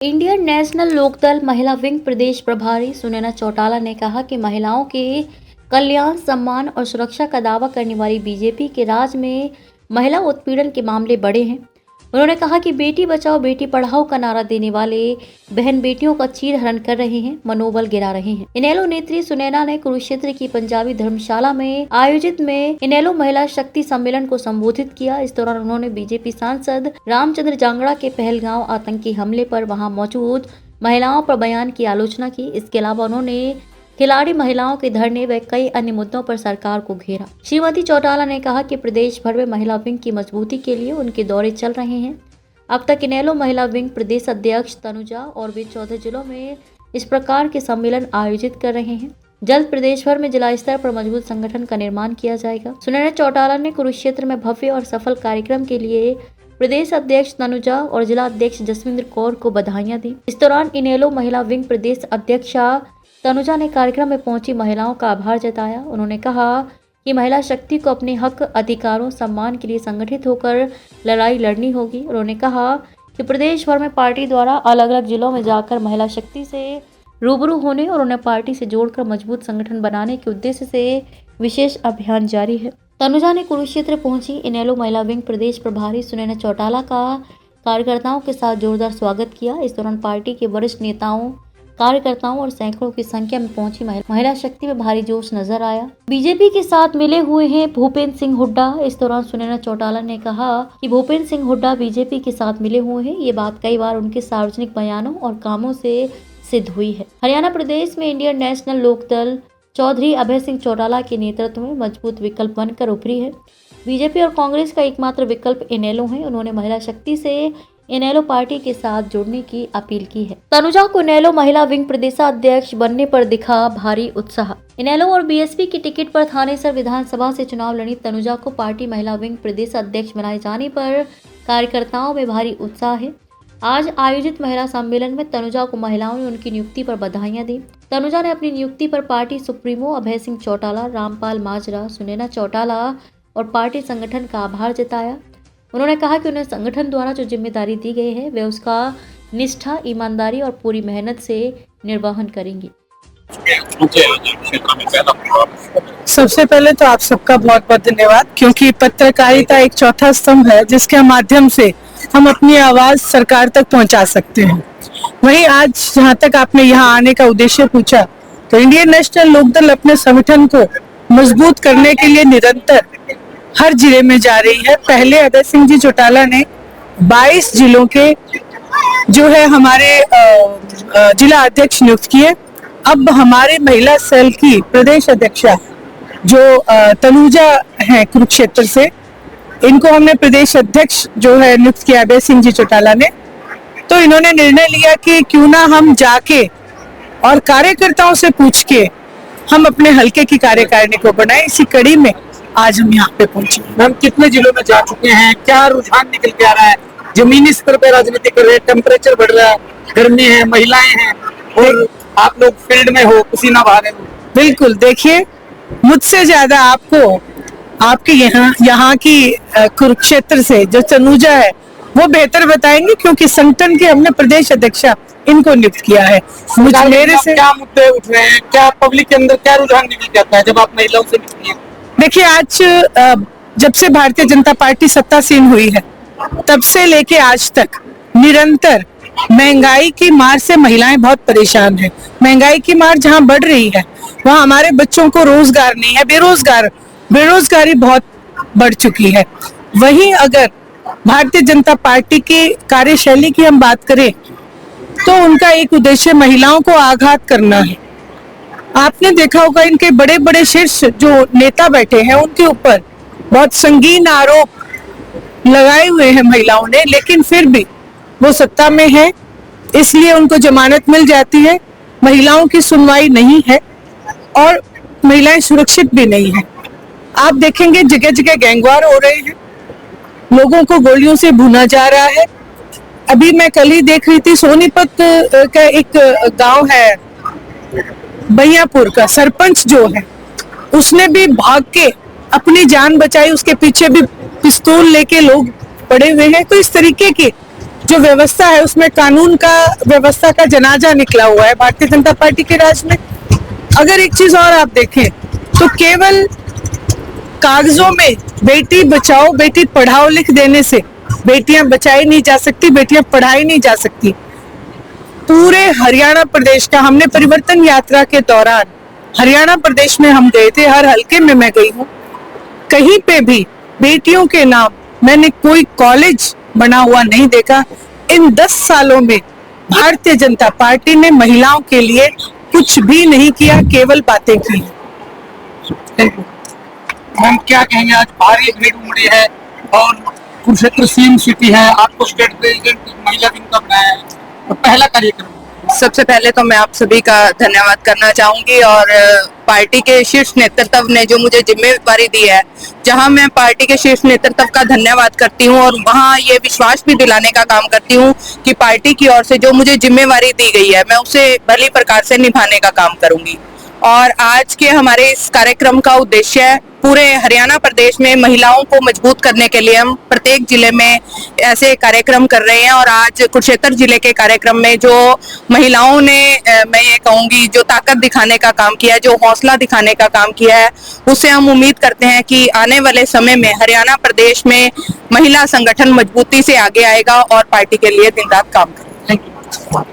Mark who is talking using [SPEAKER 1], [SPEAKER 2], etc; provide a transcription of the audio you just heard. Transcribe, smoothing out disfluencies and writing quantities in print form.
[SPEAKER 1] Indian national Lokdal महिला wing प्रदेश प्रभारी सुनैना चौटाला ने कहा कि महिलाओं के कल्याण, सम्मान और सुरक्षा का दावा करने वाली बीजेपी के राज में महिला उत्पीड़न के मामले बढ़े हैं। उन्होंने कहा कि बेटी बचाओ बेटी पढ़ाओ का नारा देने वाले बहन बेटियों का चीरहरण कर रहे हैं, मनोबल गिरा रहे हैं। इनेलो नेत्री सुनैना ने कुरुक्षेत्र की पंजाबी धर्मशाला में आयोजित इनेलो महिला शक्ति सम्मेलन को संबोधित किया। इस दौरान उन्होंने बीजेपी सांसद रामचंद्र जांगड़ा के पहलगांव आतंकी हमले पर वहां मौजूद महिलाओं पर बयान की आलोचना की। इसके अलावा उन्होंने खिलाड़ी महिलाओं के धरने व कई अन्य मुद्दों पर सरकार को घेरा। श्रीमती चौटाला ने कहा कि प्रदेश भर में महिला विंग की मजबूती के लिए उनके दौरे चल रहे हैं। अब तक इनेलो महिला विंग प्रदेश अध्यक्ष तनुजा और भी 14 जिलों में इस प्रकार के सम्मेलन आयोजित कर रहे हैं। जल्द प्रदेश भर में जिला स्तर पर मजबूत संगठन का निर्माण किया जाएगा। सुनैना चौटाला ने कुरुक्षेत्र में भव्य और सफल कार्यक्रम के लिए प्रदेश अध्यक्ष तनुजा और जिला अध्यक्ष जसविंदर कौर को बधाइयां दी। इस दौरान इनेलो महिला विंग प्रदेश अध्यक्षा तनुजा ने कार्यक्रम में पहुंची महिलाओं का आभार जताया। उन्होंने कहा कि महिला शक्ति को अपने हक, अधिकारों, सम्मान के लिए संगठित होकर लड़ाई लड़नी होगी। उन्होंने कहा कि प्रदेश भर में पार्टी द्वारा अलग अलग जिलों में जाकर महिला शक्ति से रूबरू होने और उन्हें पार्टी से जोड़कर मजबूत संगठन बनाने के उद्देश्य से विशेष अभियान जारी है। तनुजा ने कुरुक्षेत्र पहुंची इनेलो महिला विंग प्रदेश प्रभारी सुनैना चौटाला का कार्यकर्ताओं के साथ जोरदार स्वागत किया। इस दौरान पार्टी के वरिष्ठ नेताओं, कार्यकर्ताओं और सैकड़ों की संख्या में पहुंची महिला शक्ति में भारी जोश नजर आया। बीजेपी के साथ मिले हुए हैं भूपेंद्र सिंह हुड्डा। इस दौरान सुनैना चौटाला ने कहा कि भूपेंद्र सिंह हुड्डा बीजेपी के साथ मिले हुए हैं। ये बात कई बार उनके सार्वजनिक बयानों और कामों से सिद्ध हुई है। हरियाणा प्रदेश में इंडियन नेशनल लोकदल चौधरी अभय सिंह चौटाला के नेतृत्व में मजबूत विकल्प बनकर उभरी है। बीजेपी और कांग्रेस का एकमात्र विकल्प इनेलो है। उन्होंने महिला शक्ति से इनेलो पार्टी के साथ जुड़ने की अपील की है। तनुजा को इनेलो महिला विंग प्रदेशाध्यक्ष बनने पर दिखा भारी उत्साह। इनेलो और बीएसपी की टिकट पर थानेसर विधानसभा से चुनाव लड़ी तनुजा को पार्टी महिला विंग प्रदेशाध्यक्ष बनाए जाने पर कार्यकर्ताओं में भारी उत्साह है। आज आयोजित महिला सम्मेलन में तनुजा को महिलाओं ने उनकी नियुक्ति पर बधाइयां दी। तनुजा ने अपनी नियुक्ति पर पार्टी सुप्रीमो अभय सिंह चौटाला, रामपाल माजरा, सुनैना चौटाला और पार्टी संगठन का आभार जताया। उन्होंने कहा कि उन्हें संगठन द्वारा जो जिम्मेदारी दी गई है वे उसका निष्ठा, ईमानदारी और पूरी मेहनत से निर्वहन करेंगी।
[SPEAKER 2] सबसे पहले तो आप सबका बहुत बहुत धन्यवाद, क्योंकि पत्रकारिता एक चौथा स्तंभ है जिसके माध्यम से हम अपनी आवाज सरकार तक पहुंचा सकते हैं। वहीं आज जहां तक आपने यहां आने का उद्देश्य पूछा, तो इंडियन नेशनल लोकदल अपने संगठन को मजबूत करने के लिए निरंतर हर जिले में जा रही है। पहले अभय सिंह जी चौटाला ने 22 जिलों के जो है हमारे जिला अध्यक्ष नियुक्त किए। अब हमारे महिला सेल की प्रदेश अध्यक्षा जो तनुजा है कुरुक्षेत्र से, इनको हमने प्रदेश अध्यक्ष जो है नियुक्त किया अभय सिंह जी चौटाला ने। तो इन्होंने निर्णय लिया कि क्यों ना हम जाके और कार्यकर्ताओं से पूछ के हम अपने हल्के की कार्यकारिणी को बनाए। इसी कड़ी में आज हम यहाँ पे पहुंचे।
[SPEAKER 3] मैम, कितने जिलों में जा चुके हैं? क्या रुझान निकल के आ रहा है? जमीनी स्तर पे राजनीति कर रहे हैं, टेम्परेचर बढ़ रहा है, गर्मी है, महिलाएं हैं और आप लोग फील्ड में हो, पसीना बहा रहे हो।
[SPEAKER 2] बिल्कुल, देखिए मुझसे ज्यादा आपको आपके यहाँ की कुरुक्षेत्र से जो तनुजा है वो बेहतर बताएंगे, क्योंकि संगठन के हमने प्रदेश अध्यक्षा इनको नियुक्त किया है। मुझे मेरे से
[SPEAKER 3] क्या मुद्दे उठ रहे हैं? क्या पब्लिक के अंदर क्या रुझान निकल जाता है जब आप महिलाओं से मिलती हैं?
[SPEAKER 2] देखिए, आज जब से भारतीय जनता पार्टी सत्तासीन हुई है तब से लेके आज तक निरंतर महंगाई की मार से महिलाएं बहुत परेशान हैं। महंगाई की मार जहां बढ़ रही है वहां हमारे बच्चों को रोजगार नहीं है, बेरोजगारी बहुत बढ़ चुकी है। वहीं अगर भारतीय जनता पार्टी की कार्यशैली की हम बात करें तो उनका एक उद्देश्य महिलाओं को आघात करना है। आपने देखा होगा इनके बड़े बड़े शीर्ष जो नेता बैठे हैं उनके ऊपर बहुत संगीन आरोप लगाए हुए हैं महिलाओं ने, लेकिन फिर भी वो सत्ता में है, इसलिए उनको जमानत मिल जाती है। महिलाओं की सुनवाई नहीं है और महिलाएं सुरक्षित भी नहीं है। आप देखेंगे जगह जगह गैंगवार हो रहे हैं, लोगों को गोलियों से भुना जा रहा है। अभी मैं कल ही देख रही थी सोनीपत का एक गांव है बैयापुर का, सरपंच जो है उसने भी भाग के अपनी जान बचाई, उसके पीछे भी पिस्तौल लेके लोग पड़े हुए हैं। तो इस तरीके की जो व्यवस्था है उसमें कानून का व्यवस्था का जनाजा निकला हुआ है भारतीय जनता पार्टी के राज में। अगर एक चीज और आप देखें तो केवल कागजों में बेटी बचाओ बेटी पढ़ाओ लिख देने से बेटियां बचाई नहीं जा सकती, बेटियां पढ़ाई नहीं जा सकती। पूरे हरियाणा प्रदेश का हमने परिवर्तन यात्रा के दौरान हरियाणा प्रदेश में हम गए थे, हर हलके में मैं गई हूँ, कहीं पे भी बेटियों के नाम मैंने कोई कॉलेज बना हुआ नहीं देखा। इन 10 सालों में भारतीय जनता पार्टी ने महिलाओं के लिए कुछ भी नहीं किया, केवल बातें की।
[SPEAKER 3] मैम क्या कहेंगे, आज भारी भीड़ उमड़ी है और कुरुक्षेत्र सीएम सिटी है, आपको स्टेट प्रेसिडेंट महिला दिन का बनाया है, तो पहला कार्यक्रम।
[SPEAKER 4] सबसे पहले तो मैं आप सभी का धन्यवाद करना चाहूंगी और पार्टी के शीर्ष नेतृत्व ने जो मुझे जिम्मेदारी दी है, जहां मैं पार्टी के शीर्ष नेतृत्व का धन्यवाद करती हूं और वहां ये विश्वास भी दिलाने का काम करती हूं कि पार्टी की ओर से जो मुझे जिम्मेदारी दी गई है मैं उसे भली प्रकार से निभाने का काम करूंगी। और आज के हमारे इस कार्यक्रम का उद्देश्य है पूरे हरियाणा प्रदेश में महिलाओं को मजबूत करने के लिए हम प्रत्येक जिले में ऐसे कार्यक्रम कर रहे हैं। और आज कुरुक्षेत्र जिले के कार्यक्रम में जो महिलाओं ने मैं ये कहूंगी जो ताकत दिखाने का काम किया है, जो हौसला दिखाने का काम किया है, उससे हम उम्मीद करते हैं कि आने वाले समय में हरियाणा प्रदेश में महिला संगठन मजबूती से आगे आएगा और पार्टी के लिए दिन रात काम करेगा।
[SPEAKER 3] Thank you.